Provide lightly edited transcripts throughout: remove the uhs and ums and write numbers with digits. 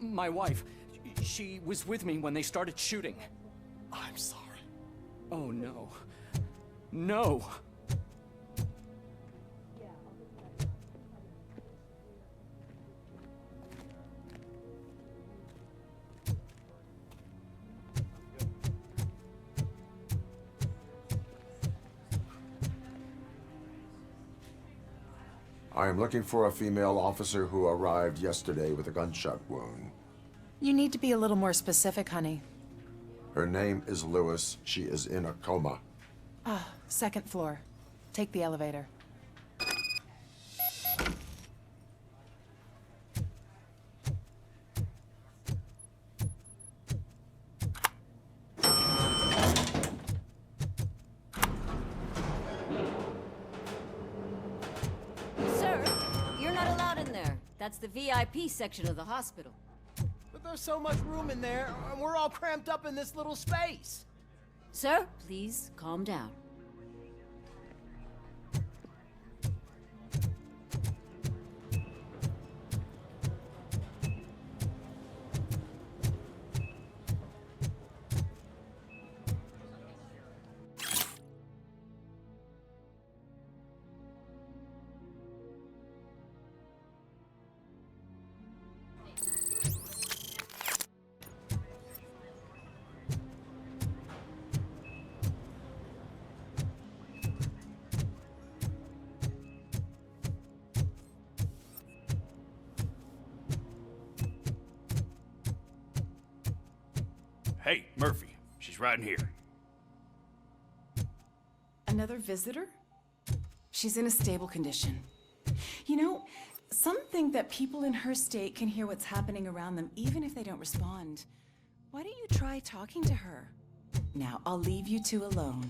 My wife. She was with me when they started shooting. I'm sorry. Oh, no. No! I am looking for a female officer who arrived yesterday with a gunshot wound. You need to be a little more specific, honey. Her name is Lewis. She is in a coma. Second floor. Take the elevator. Sir, you're not allowed in there. That's the VIP section of the hospital. But there's so much room in there, and we're all cramped up in this little space. Sir, please calm down. Hey, Murphy. She's right in here. Another visitor? She's in a stable condition. You know, some think that people in her state can hear what's happening around them even if they don't respond. Why don't you try talking to her? Now, I'll leave you two alone.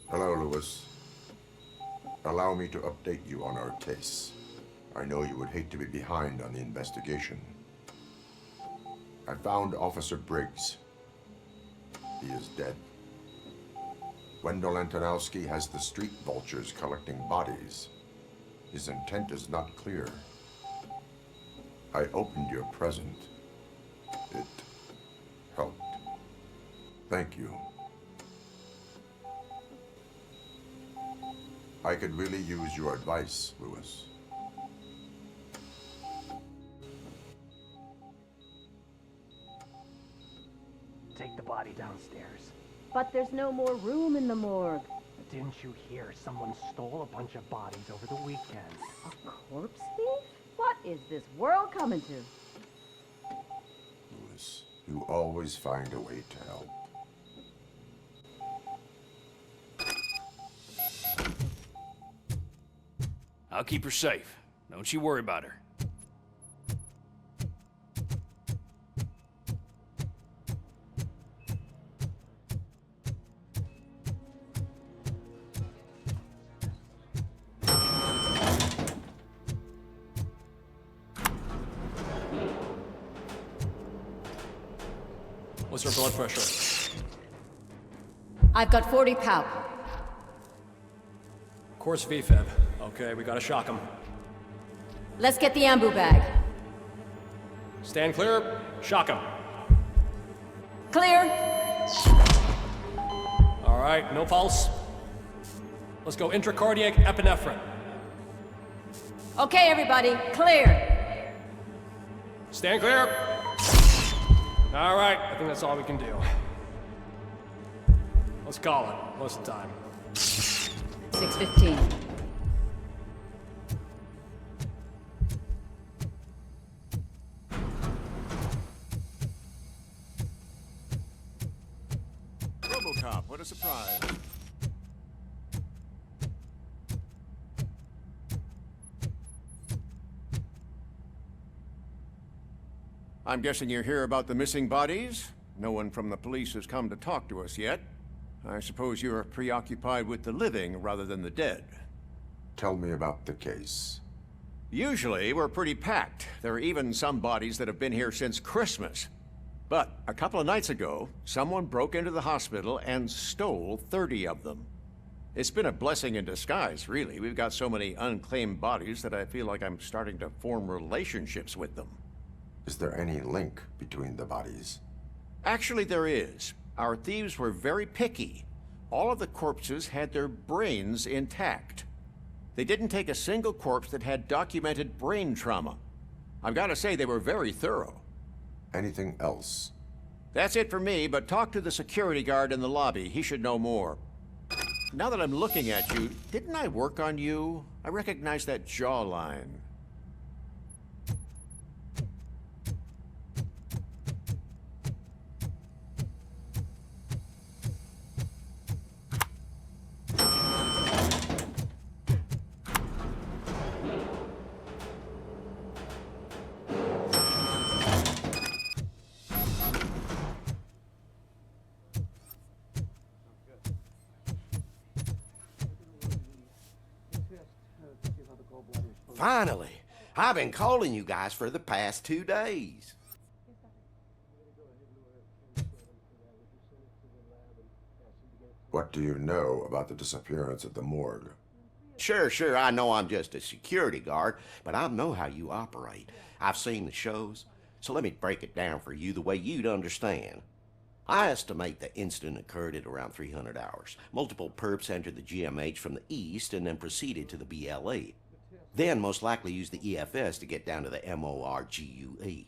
Hello, Lewis. Allow me to update you on our case. I know you would hate to be behind on the investigation. I found Officer Briggs. He is dead. Wendell Antonowski has the street vultures collecting bodies. His intent is not clear. I opened your present. It helped. Thank you. I could really use your advice, Lewis. Take the body downstairs. But there's no more room in the morgue. Didn't you hear someone stole a bunch of bodies over the weekend? A corpse thief? What is this world coming to? Lewis, you always find a way to help. I'll keep her safe. Don't you worry about her. What's her blood pressure? I've got 40 pow. Course VFib. Okay, we gotta shock him. Let's get the ambu bag. Stand clear. Shock him. Clear. All right, no pulse. Let's go intracardiac epinephrine. Okay, everybody, clear. Stand clear. All right, I think that's all we can do. Let's call it. What's the time? 6:15. Robo, what a surprise. I'm guessing you're here about the missing bodies? No one from the police has come to talk to us yet. I suppose you're preoccupied with the living rather than the dead. Tell me about the case. Usually, we're pretty packed. There are even some bodies that have been here since Christmas. But a couple of nights ago, someone broke into the hospital and stole 30 of them. It's been a blessing in disguise, really. We've got so many unclaimed bodies that I feel like I'm starting to form relationships with them. Is there any link between the bodies? Actually, there is. Our thieves were very picky. All of the corpses had their brains intact. They didn't take a single corpse that had documented brain trauma. I've got to say, they were very thorough. Anything else? That's it for me, but talk to the security guard in the lobby. He should know more. Now that I'm looking at you, didn't I work on you? I recognize that jawline. Finally! I've been calling you guys for the past 2 days. What do you know about the disappearance at the morgue? Sure, I know I'm just a security guard, but I know how you operate. I've seen the shows, so let me break it down for you the way you'd understand. I estimate the incident occurred at around 300 hours. Multiple perps entered the GMH from the east and then proceeded to the BLE. Then most likely used the EFS to get down to the MORGUE.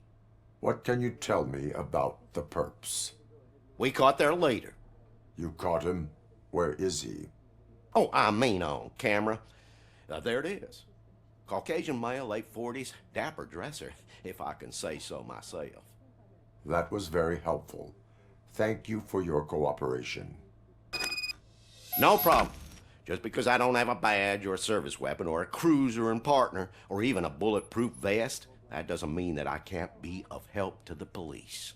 What can you tell me about the perps? We caught their leader. You caught him? Where is he? Oh, I mean on camera. There it is. Caucasian male, late 40s, dapper dresser, if I can say so myself. That was very helpful. Thank you for your cooperation. No problem. Just because I don't have a badge or a service weapon or a cruiser and partner or even a bulletproof vest, that doesn't mean that I can't be of help to the police.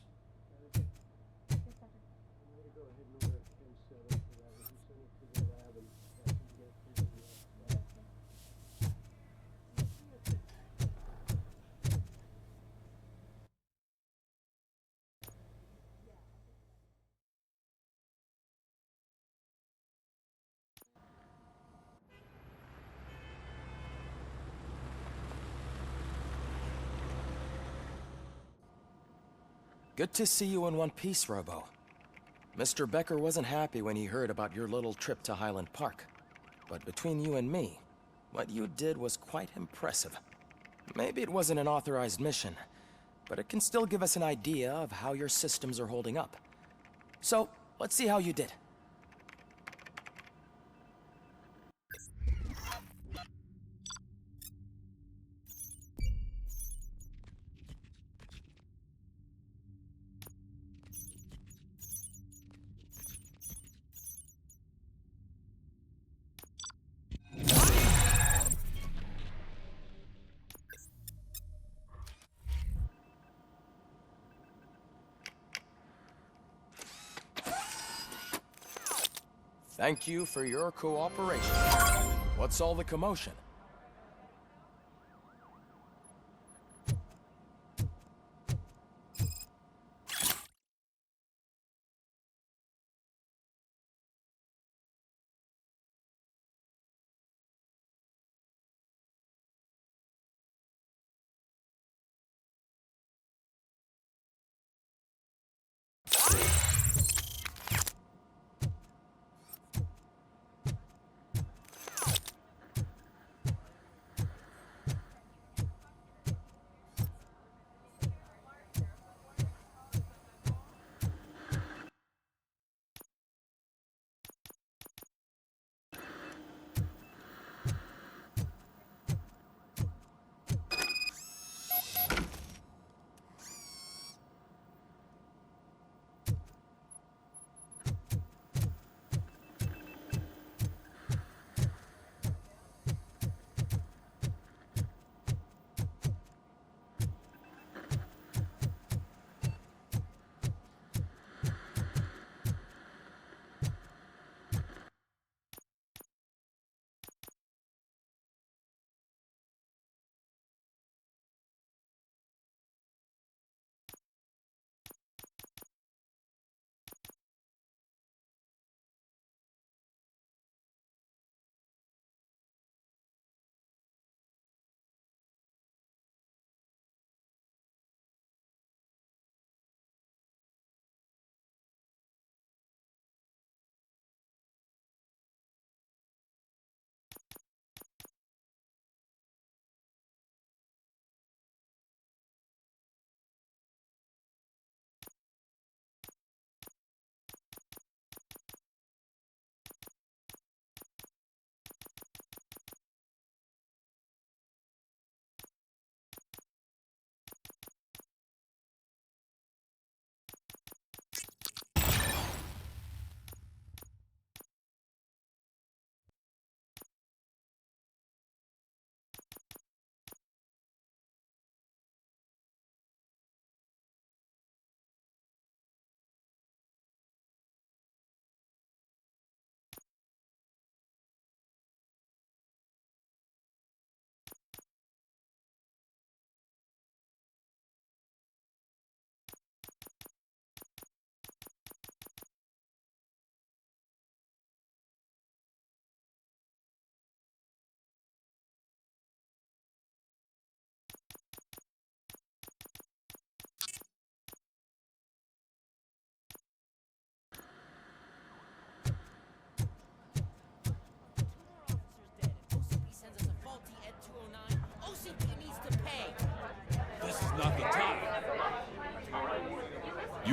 Good to see you in one piece, Robo. Mr. Becker wasn't happy when he heard about your little trip to Highland Park. But between you and me, what you did was quite impressive. Maybe it wasn't an authorized mission, but it can still give us an idea of how your systems are holding up. So, let's see how you did. Thank you for your cooperation. What's all the commotion?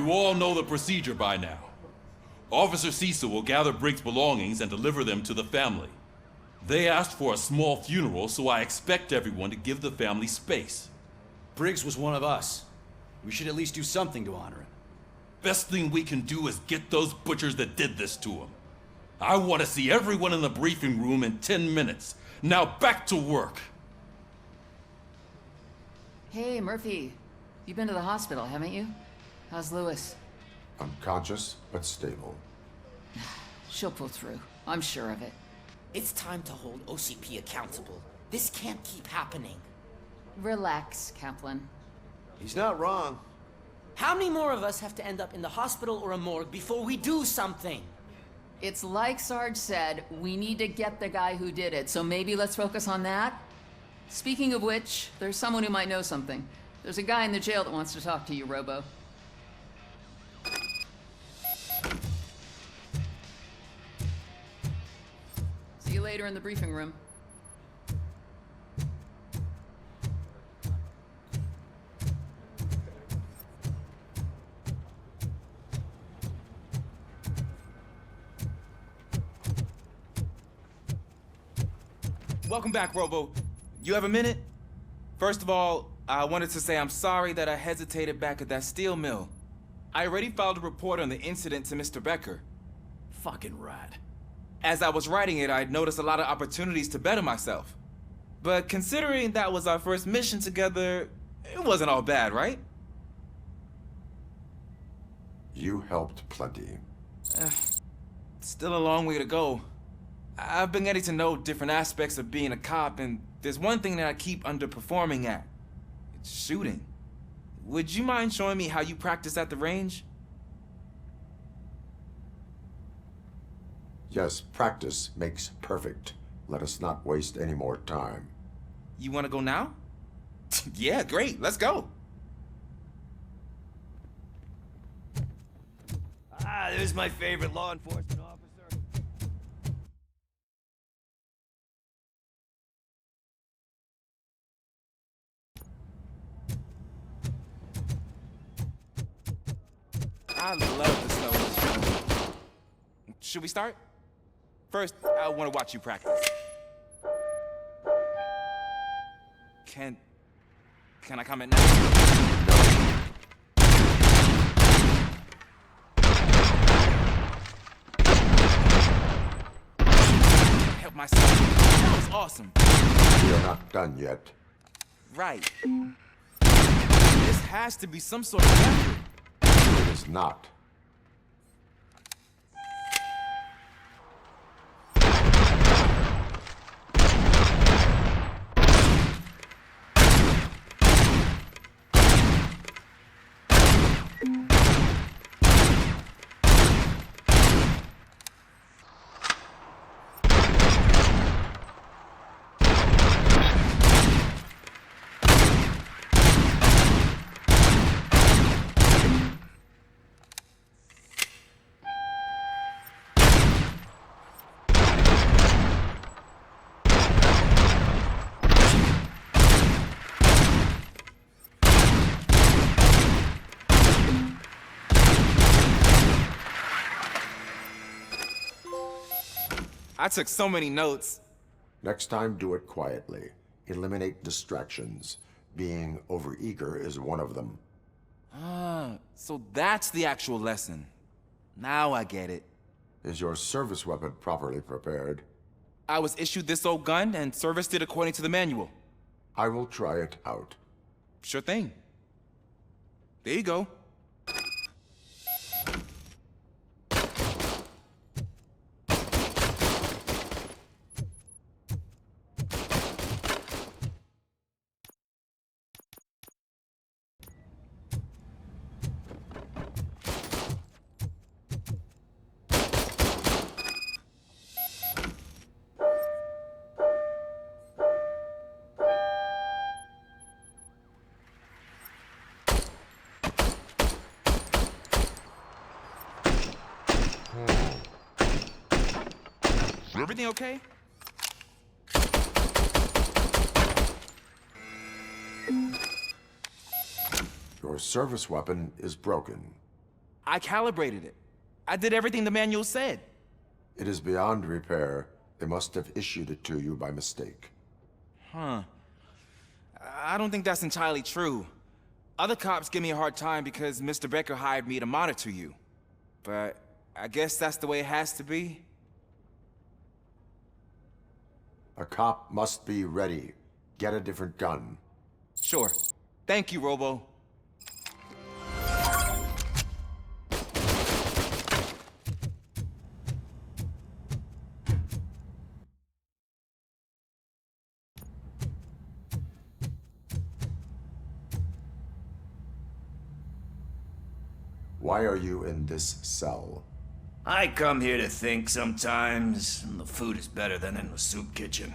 You all know the procedure by now. Officer Cecil will gather Briggs' belongings and deliver them to the family. They asked for a small funeral, so I expect everyone to give the family space. Briggs was one of us. We should at least do something to honor him. Best thing we can do is get those butchers that did this to him. I want to see everyone in the briefing room in 10 minutes. Now back to work. Hey, Murphy. You've been to the hospital, haven't you? How's Lewis? Unconscious, but stable. She'll pull through. I'm sure of it. It's time to hold OCP accountable. This can't keep happening. Relax, Kaplan. He's not wrong. How many more of us have to end up in the hospital or a morgue before we do something? It's like Sarge said, we need to get the guy who did it, so maybe let's focus on that? Speaking of which, there's someone who might know something. There's a guy in the jail that wants to talk to you, Robo. See you later in the briefing room. Welcome back, Robo. You have a minute? First of all, I wanted to say I'm sorry that I hesitated back at that steel mill. I already filed a report on the incident to Mr. Becker. Fucking rad. As I was writing it, I'd noticed a lot of opportunities to better myself. But considering that was our first mission together, it wasn't all bad, right? You helped plenty. Still a long way to go. I've been getting to know different aspects of being a cop, and there's one thing that I keep underperforming at. It's shooting. Would you mind showing me how you practice at the range? Yes, practice makes perfect. Let us not waste any more time. You want to go now? Yeah, great. Let's go. Ah, there's my favorite law enforcement officer. I love the snow in this film. Should we start? First, I want to watch you practice. Can I comment now? Help myself. That was awesome. We are not done yet. Right. This has to be some sort of method. It is not. I took so many notes. Next time, do it quietly. Eliminate distractions. Being overeager is one of them. Ah, so that's the actual lesson. Now I get it. Is your service weapon properly prepared? I was issued this old gun and serviced it according to the manual. I will try it out. Sure thing. There you go. Everything okay? Your service weapon is broken. I calibrated it. I did everything the manual said. It is beyond repair. They must have issued it to you by mistake. Huh. I don't think that's entirely true. Other cops give me a hard time because Mr. Becker hired me to monitor you. But I guess that's the way it has to be. A cop must be ready. Get a different gun. Sure. Thank you, Robo. Why are you in this cell? I come here to think sometimes, and the food is better than in the soup kitchen.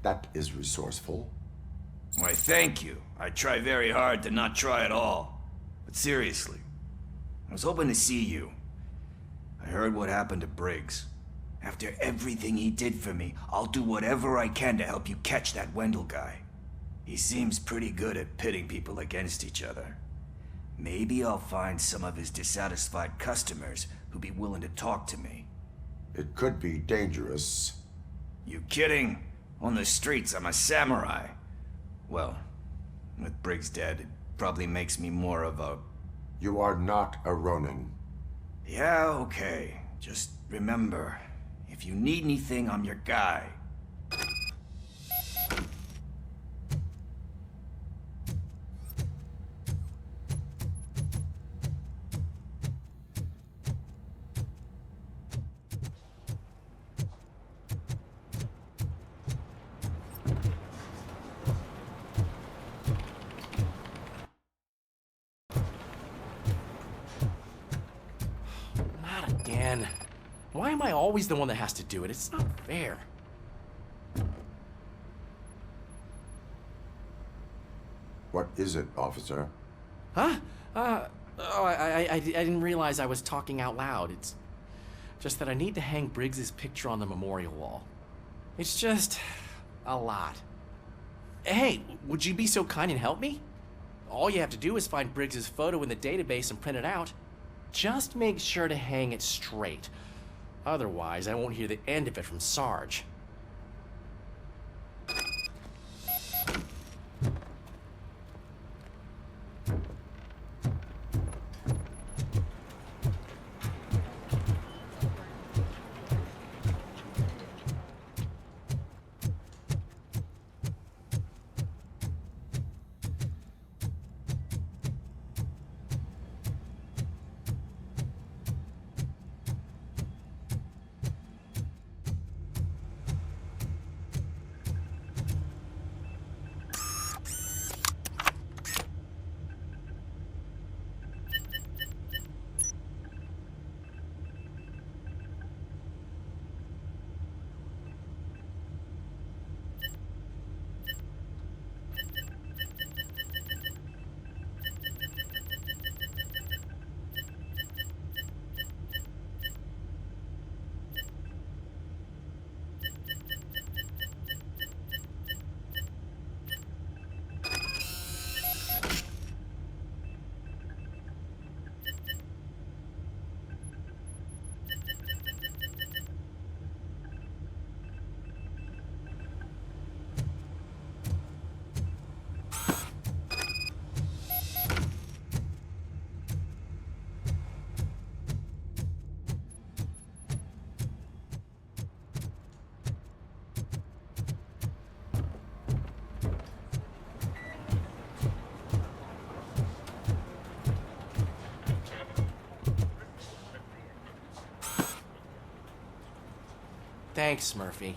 That is resourceful. Why, thank you. I try very hard to not try at all. But seriously, I was hoping to see you. I heard what happened to Briggs. After everything he did for me, I'll do whatever I can to help you catch that Wendell guy. He seems pretty good at pitting people against each other. Maybe I'll find some of his dissatisfied customers who'd be willing to talk to me. It could be dangerous. You kidding? On the streets, I'm a samurai. Well, with Briggs dead, it probably makes me more of a... You are not a Ronin. Yeah, okay. Just remember, if you need anything, I'm your guy. Not again. Why am I always the one that has to do it? It's not fair. What is it, officer? Huh? I didn't realize I was talking out loud. It's just that I need to hang Briggs's picture on the memorial wall. It's just a lot. Hey, would you be so kind and help me? All you have to do is find Briggs's photo in the database and print it out. Just make sure to hang it straight. Otherwise, I won't hear the end of it from Sarge. Thanks, Murphy.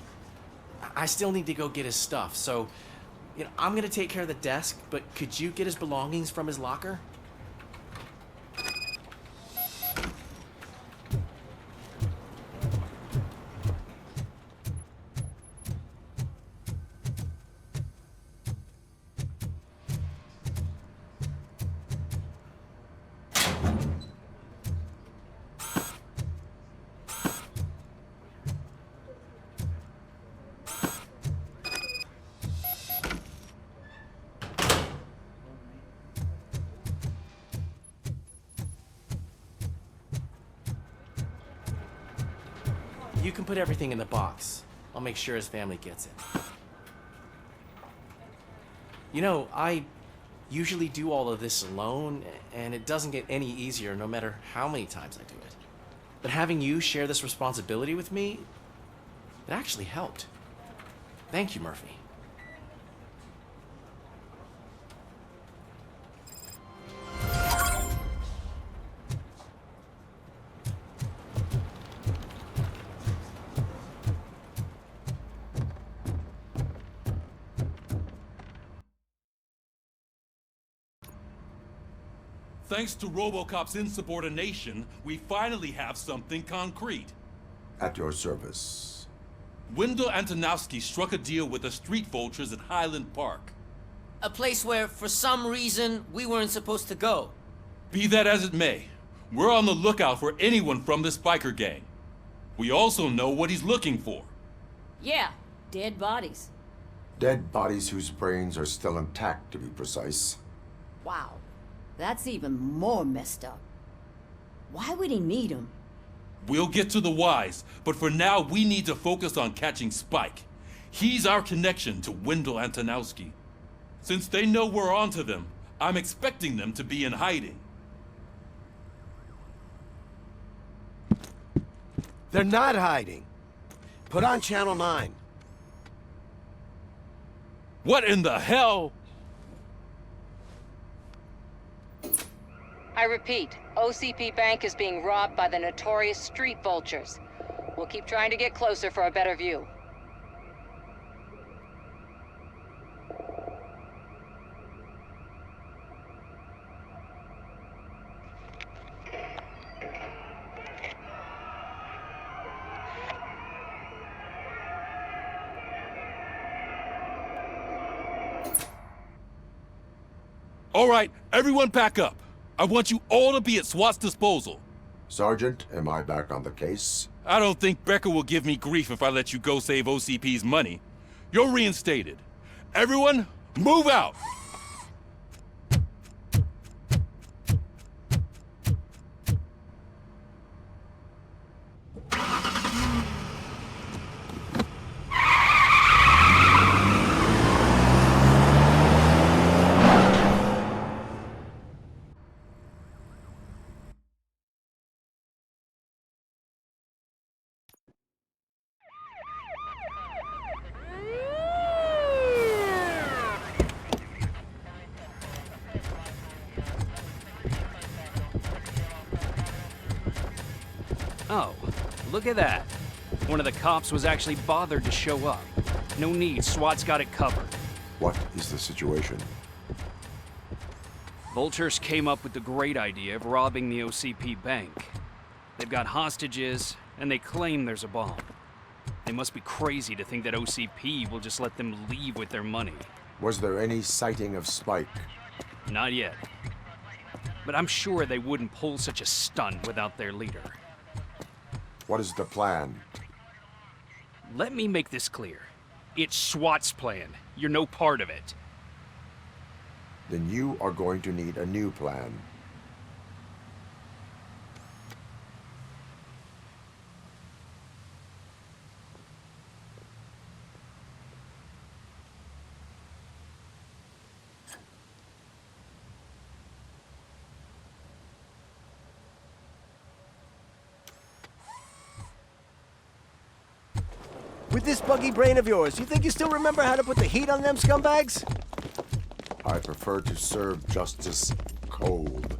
I still need to go get his stuff, so, I'm gonna take care of the desk, but could you get his belongings from his locker? You can put everything in the box. I'll make sure his family gets it. You know, I usually do all of this alone, and it doesn't get any easier no matter how many times I do it. But having you share this responsibility with me, it actually helped. Thank you, Murphy. Thanks to RoboCop's insubordination, we finally have something concrete. At your service. Wendell Antonowski struck a deal with the street vultures at Highland Park. A place where, for some reason, we weren't supposed to go. Be that as it may, we're on the lookout for anyone from this biker gang. We also know what he's looking for. Yeah, dead bodies. Dead bodies whose brains are still intact, to be precise. Wow, that's even more messed up. Why would he need them? We'll get to the whys, but for now we need to focus on catching Spike. He's our connection to Wendell Antonowski. Since they know we're onto them, I'm expecting them to be in hiding. They're not hiding. Put on Channel 9. What in the hell? I repeat, OCP Bank is being robbed by the notorious street vultures. We'll keep trying to get closer for a better view. All right, everyone pack up. I want you all to be at SWAT's disposal. Sergeant, am I back on the case? I don't think Becker will give me grief if I let you go save OCP's money. You're reinstated. Everyone, move out! Oh, look at that. One of the cops was actually bothered to show up. No need, SWAT's got it covered. What is the situation? Vultures came up with the great idea of robbing the OCP bank. They've got hostages, and they claim there's a bomb. They must be crazy to think that OCP will just let them leave with their money. Was there any sighting of Spike? Not yet. But I'm sure they wouldn't pull such a stunt without their leader. What is the plan? Let me make this clear. It's SWAT's plan. You're no part of it. Then you are going to need a new plan. With this buggy brain of yours, you think you still remember how to put the heat on them scumbags? I prefer to serve justice cold.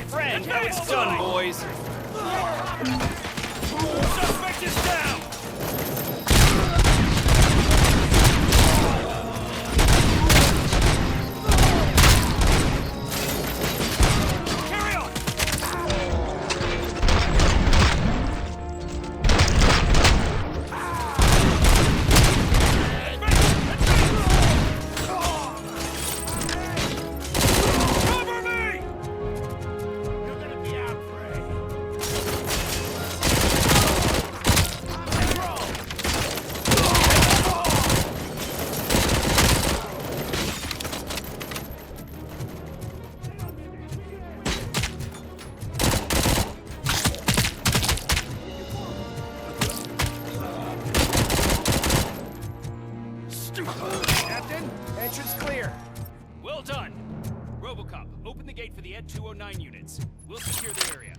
Friend, now it's done, boys. Suspect is down! wait for the Ed 209 units. We'll secure the area.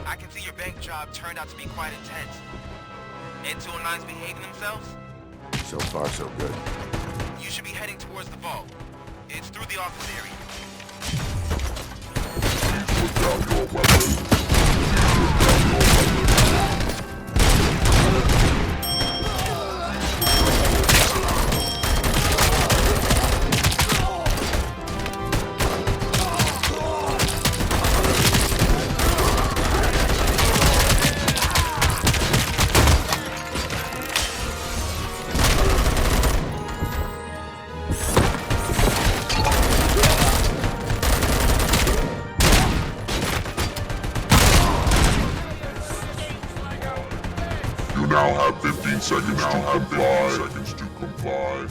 I can see your bank job turned out to be quite intense. Ed 209's behaving themselves? So far, so good. You should be heading towards the vault. It's through the office area. You now have 15 seconds to comply.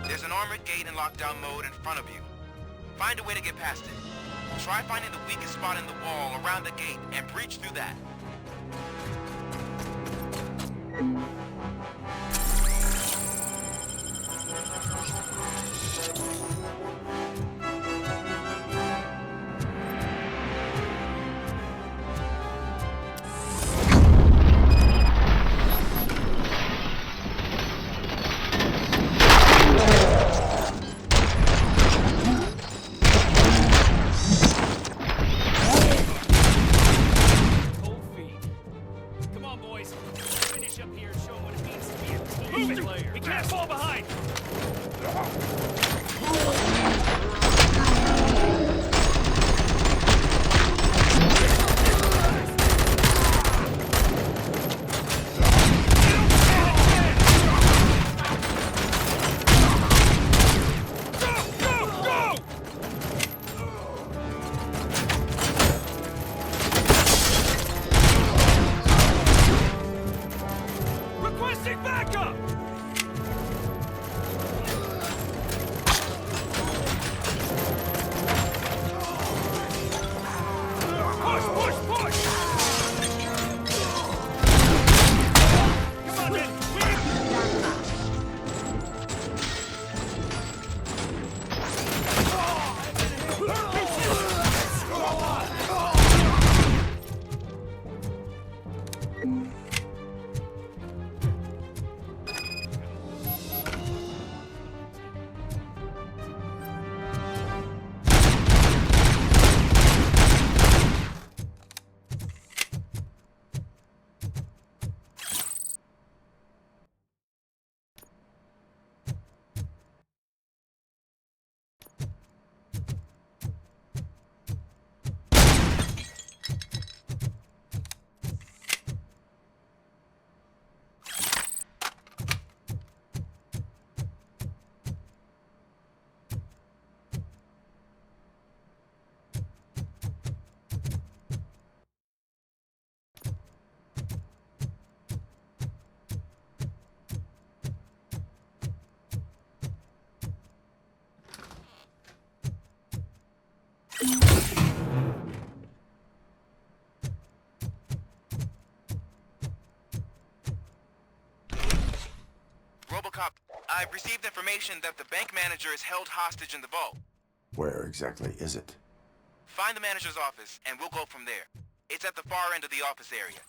There's an armored gate in lockdown mode in front of you. Find a way to get past it. Try finding the weakest spot in the wall around the gate and breach through that. We can't fall behind! I've received information that the bank manager is held hostage in the vault. Where exactly is it? Find the manager's office, and we'll go from there. It's at the far end of the office area.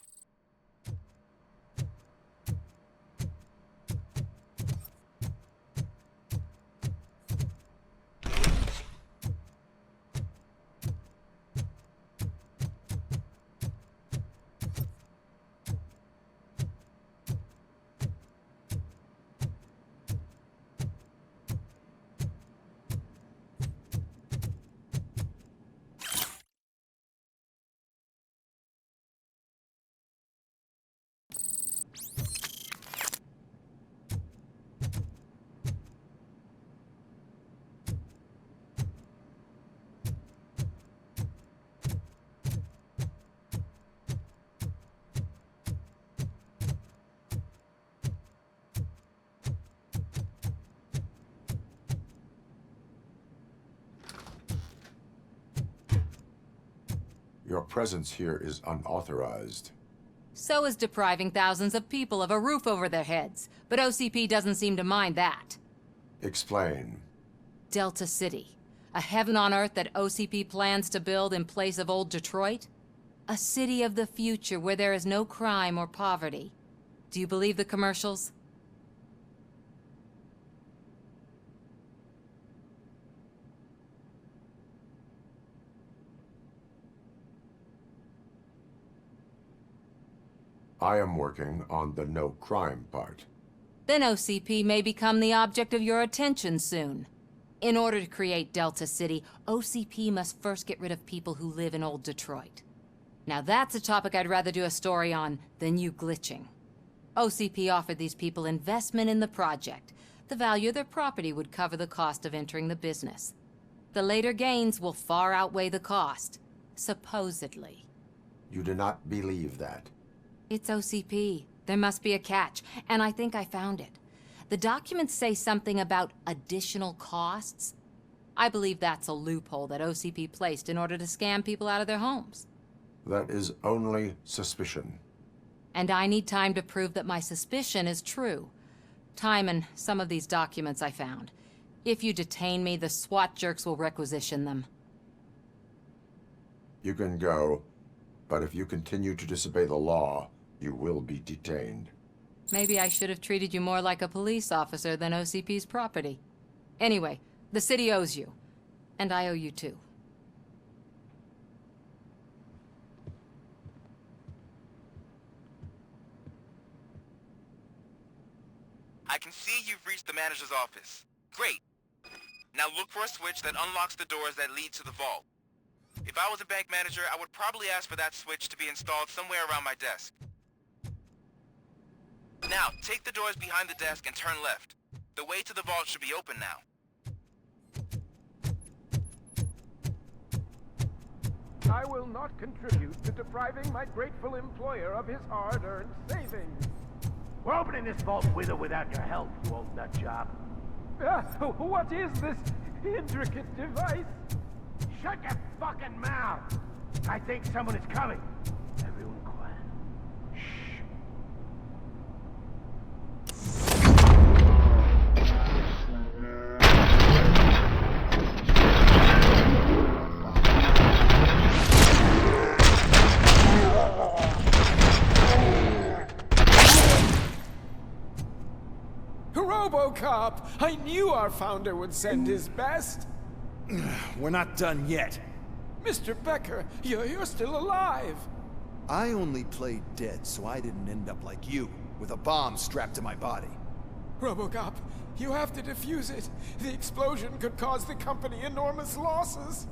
Your presence here is unauthorized. So is depriving thousands of people of a roof over their heads. But OCP doesn't seem to mind that. Explain. Delta City. A heaven on earth that OCP plans to build in place of old Detroit? A city of the future where there is no crime or poverty. Do you believe the commercials? I am working on the no crime part. Then OCP may become the object of your attention soon. In order to create Delta City, OCP must first get rid of people who live in old Detroit. Now that's a topic I'd rather do a story on than you glitching. OCP offered these people investment in the project. The value of their property would cover the cost of entering the business. The later gains will far outweigh the cost, supposedly. You do not believe that? It's OCP. There must be a catch, and I think I found it. The documents say something about additional costs. I believe that's a loophole that OCP placed in order to scam people out of their homes. That is only suspicion. And I need time to prove that my suspicion is true. Time and some of these documents I found. If you detain me, the SWAT jerks will requisition them. You can go, but if you continue to disobey the law, you will be detained. Maybe I should have treated you more like a police officer than OCP's property. Anyway, the city owes you. And I owe you too. I can see you've reached the manager's office. Great. Now look for a switch that unlocks the doors that lead to the vault. If I was a bank manager, I would probably ask for that switch to be installed somewhere around my desk. Now, take the doors behind the desk and turn left. The way to the vault should be open now. I will not contribute to depriving my grateful employer of his hard-earned savings. We're opening this vault with or without your help, you old nutjob. What is this intricate device? Shut your fucking mouth! I think someone is coming. Everyone quiet. Shh. RoboCop! I knew our founder would send his best. We're not done yet. Mr. Becker, you're still alive. I only played dead so I didn't end up like you, with a bomb strapped to my body. RoboCop, you have to defuse it. The explosion could cause the company enormous losses.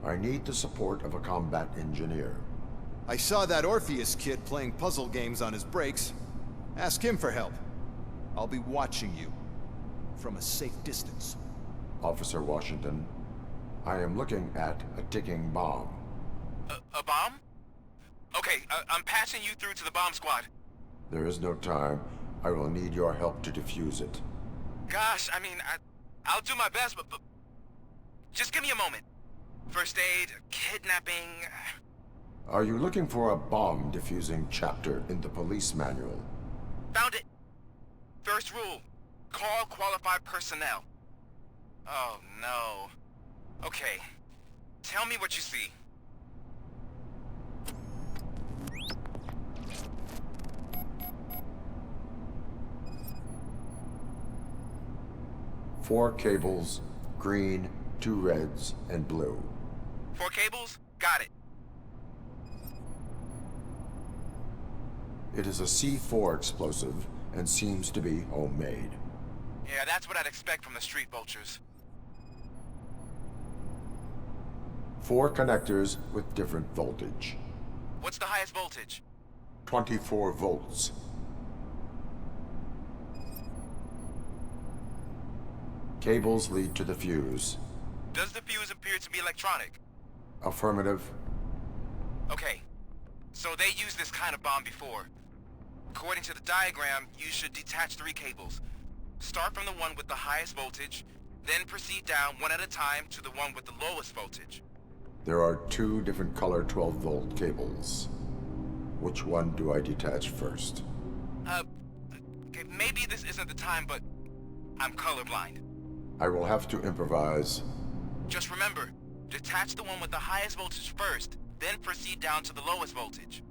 I need the support of a combat engineer. I saw that Orpheus kid playing puzzle games on his breaks. Ask him for help. I'll be watching you. From a safe distance. Officer Washington, I am looking at a ticking bomb. A bomb? Okay, I'm passing you through to the bomb squad. There is no time. I will need your help to defuse it. Gosh, I mean, I'll do my best, but just give me a moment. First aid, kidnapping... Are you looking for a bomb defusing chapter in the police manual? Found it. First rule, call qualified personnel. Oh, no. Okay. Tell me what you see. Four cables, green, 2 reds, and blue. 4 cables? Got it. It is a C4 explosive and seems to be homemade. Yeah, that's what I'd expect from the street vultures. 4 connectors with different voltage. What's the highest voltage? 24 volts. Cables lead to the fuse. Does the fuse appear to be electronic? Affirmative. Okay. So they used this kind of bomb before. According to the diagram, you should detach 3 cables. Start from the one with the highest voltage, then proceed down one at a time to the one with the lowest voltage. There are 2 different color 12-volt cables. Which one do I detach first? Okay, maybe this isn't the time, but I'm colorblind. I will have to improvise. Just remember, detach the one with the highest voltage first, then proceed down to the lowest voltage.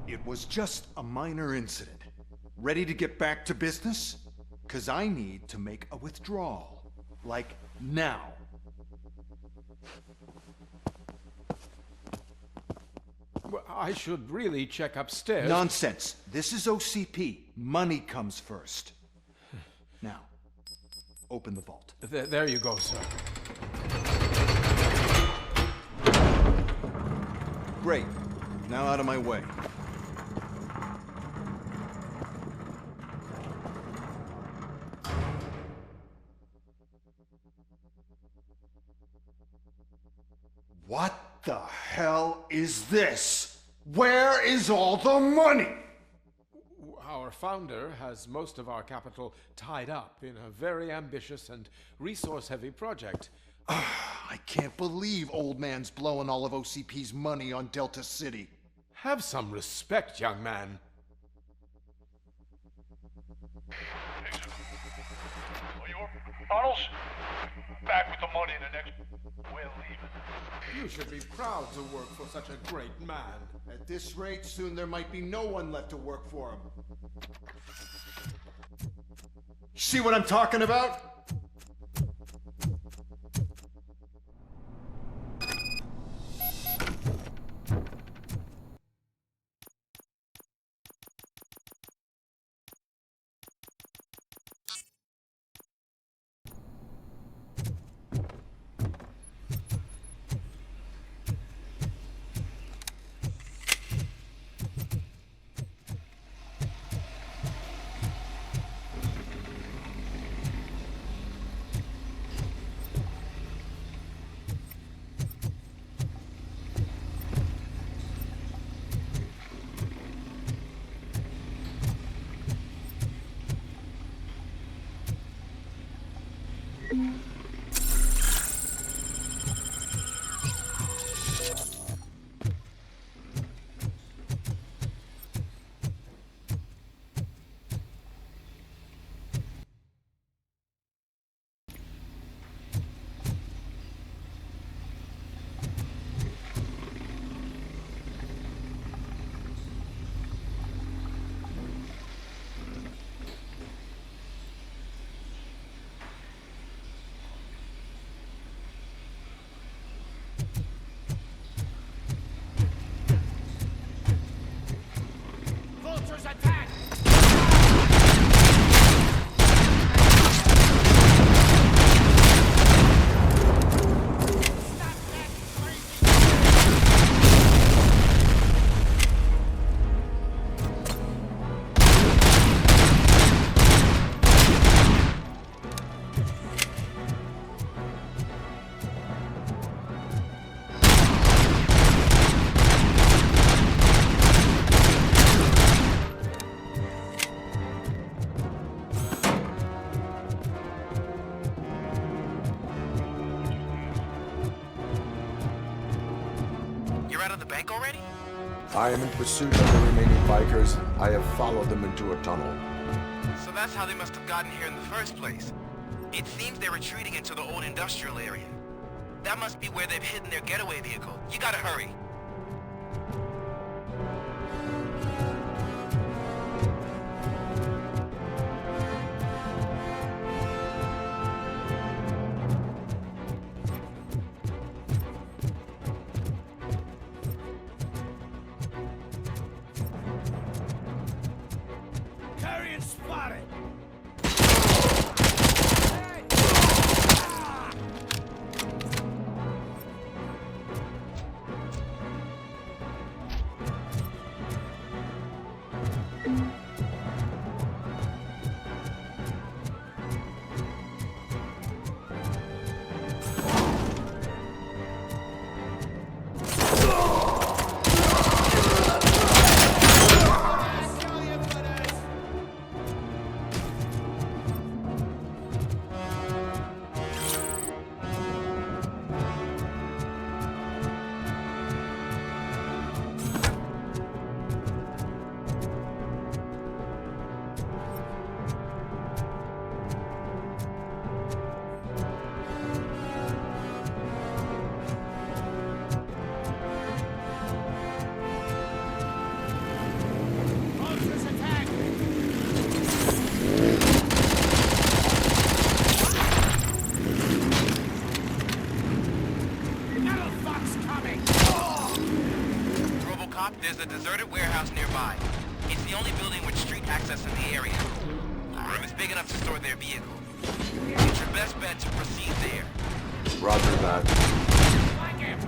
It was just a minor incident. Ready to get back to business? 'Cause I need to make a withdrawal. Like, now. Well, I should really check upstairs. Nonsense. This is OCP. Money comes first. Now, open the vault. There you go, sir. Great. Now out of my way. What the hell is this? Where is all the money? Our founder has most of our capital tied up in a very ambitious and resource-heavy project. I can't believe old man's blowing all of OCP's money on Delta City. Have some respect, young man. Tunnels? Back with the money in the next... We're leaving. You should be proud to work for such a great man. At this rate, soon there might be no one left to work for him. See what I'm talking about? out of the bank already? I am in pursuit of the remaining bikers. I have followed them into a tunnel. So that's how they must have gotten here in the first place. It seems they're retreating into the old industrial area. That must be where they've hidden their getaway vehicle. You gotta hurry. Carrion spotted! There's a deserted warehouse nearby. It's the only building with street access in the area. The room is big enough to store their vehicle. It's your best bet to proceed there. Roger that. Like him!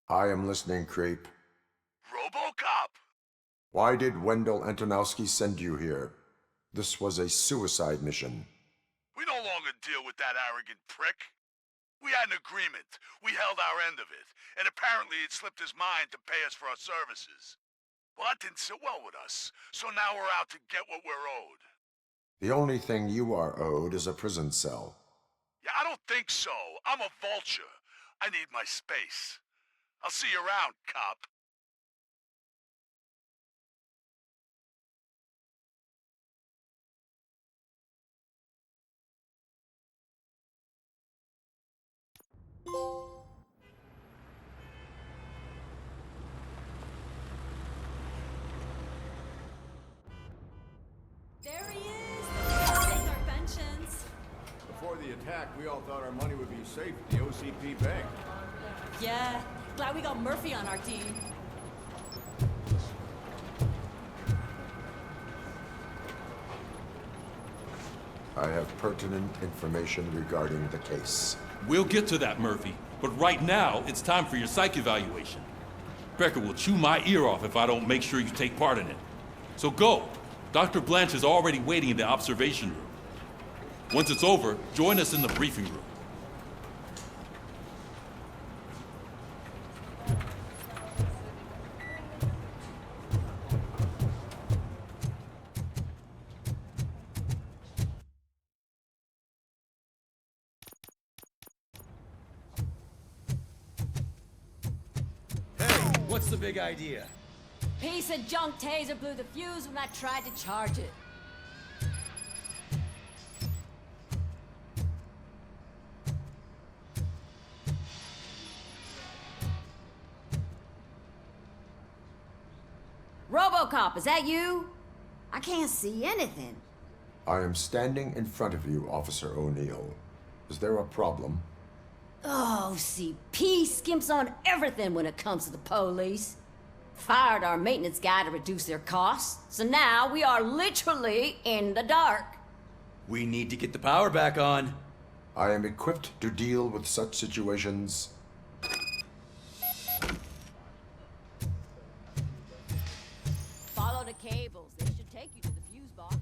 I am listening, creep. RoboCop! Why did Wendell Antonowski send you here? This was a suicide mission. We no longer deal with that arrogant prick. We had an agreement. We held our end of it, and apparently it slipped his mind to pay us for our services. Well, that didn't sit well with us, so now we're out to get what we're owed. The only thing you are owed is a prison cell. Yeah, I don't think so. I'm a vulture. I need my space. I'll see you around, cop. There he is! Take our pensions. Before the attack, we all thought our money would be safe at the OCP bank. Yeah, glad we got Murphy on our team. I have pertinent information regarding the case. We'll get to that, Murphy. But right now, it's time for your psych evaluation. Becker will chew my ear off if I don't make sure you take part in it. So go. Dr. Blanche is already waiting in the observation room. Once it's over, join us in the briefing room. What's the big idea? Piece of junk taser blew the fuse when I tried to charge it. RoboCop, is that you? I can't see anything. I am standing in front of you, Officer O'Neill. Is there a problem? Oh, OCP skimps on everything when it comes to the police. Fired our maintenance guy to reduce their costs, so now we are literally in the dark. We need to get the power back on. I am equipped to deal with such situations. Follow the cables. They should take you to the fuse box.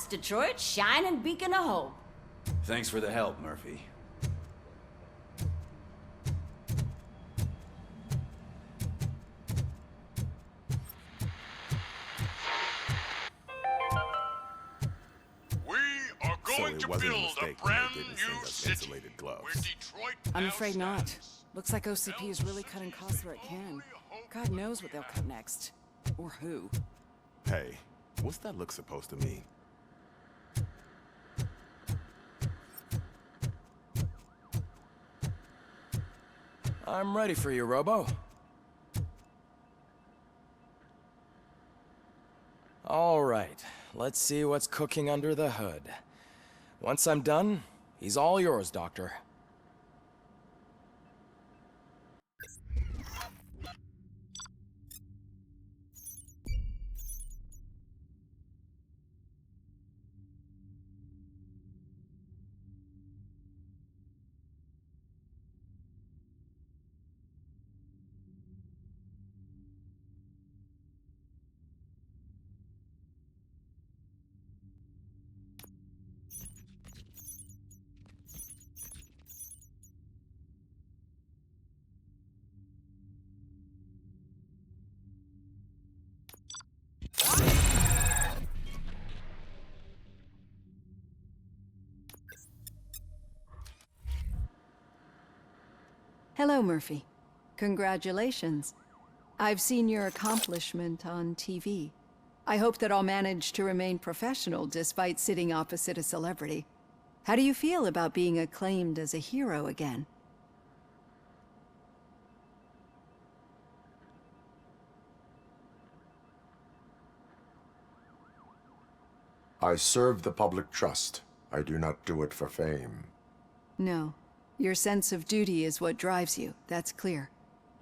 That's Detroit's shining beacon of hope. Thanks for the help, Murphy. We are going it to wasn't a build mistake a when they brand didn't new send us city insulated gloves. where Detroit I'm now afraid not. stands. Looks like OCP is really cutting costs where it can. God knows what they'll cut next. Or who. Hey, what's that look supposed to mean? I'm ready for you, Robo. All right, let's see what's cooking under the hood. Once I'm done, he's all yours, Doctor. Hello, Murphy. Congratulations. I've seen your accomplishment on TV. I hope that I'll manage to remain professional despite sitting opposite a celebrity. How do you feel about being acclaimed as a hero again? I serve the public trust. I do not do it for fame. No. Your sense of duty is what drives you, that's clear.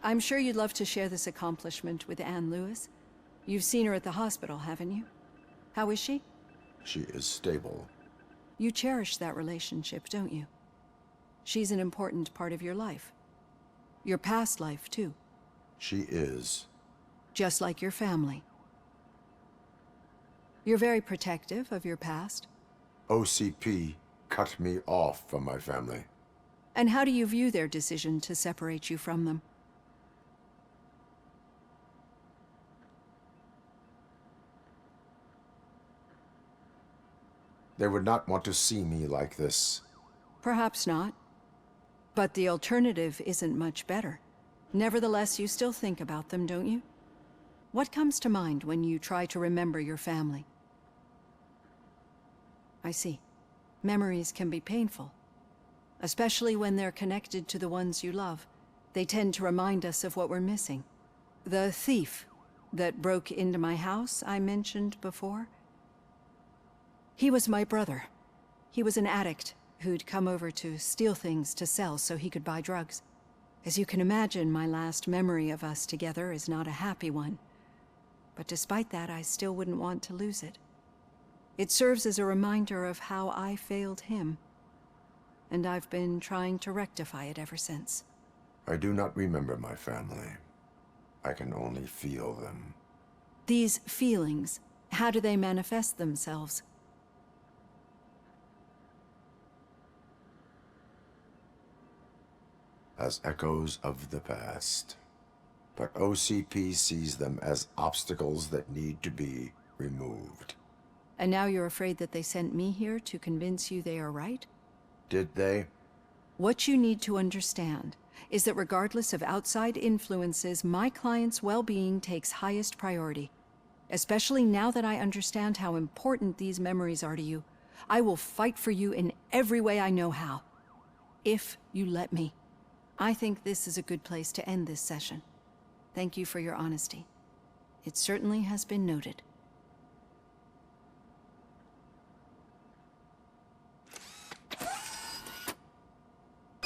I'm sure you'd love to share this accomplishment with Anne Lewis. You've seen her at the hospital, haven't you? How is she? She is stable. You cherish that relationship, don't you? She's an important part of your life. Your past life, too. She is. Just like your family. You're very protective of your past. OCP cut me off from my family. And how do you view their decision to separate you from them? They would not want to see me like this. Perhaps not. But the alternative isn't much better. Nevertheless, you still think about them, don't you? What comes to mind when you try to remember your family? I see. Memories can be painful. Especially when they're connected to the ones you love. They tend to remind us of what we're missing. The thief that broke into my house I mentioned before? He was my brother. He was an addict who'd come over to steal things to sell so he could buy drugs. As you can imagine, my last memory of us together is not a happy one. But despite that, I still wouldn't want to lose it. It serves as a reminder of how I failed him. And I've been trying to rectify it ever since. I do not remember my family. I can only feel them. These feelings, how do they manifest themselves? As echoes of the past. But OCP sees them as obstacles that need to be removed. And now you're afraid that they sent me here to convince you they are right? Did they? What you need to understand is that regardless of outside influences, my client's well-being takes highest priority. Especially now that I understand how important these memories are to you. I will fight for you in every way I know how. If you let me. I think this is a good place to end this session. Thank you for your honesty. It certainly has been noted.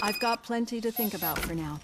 I've got plenty to think about for now.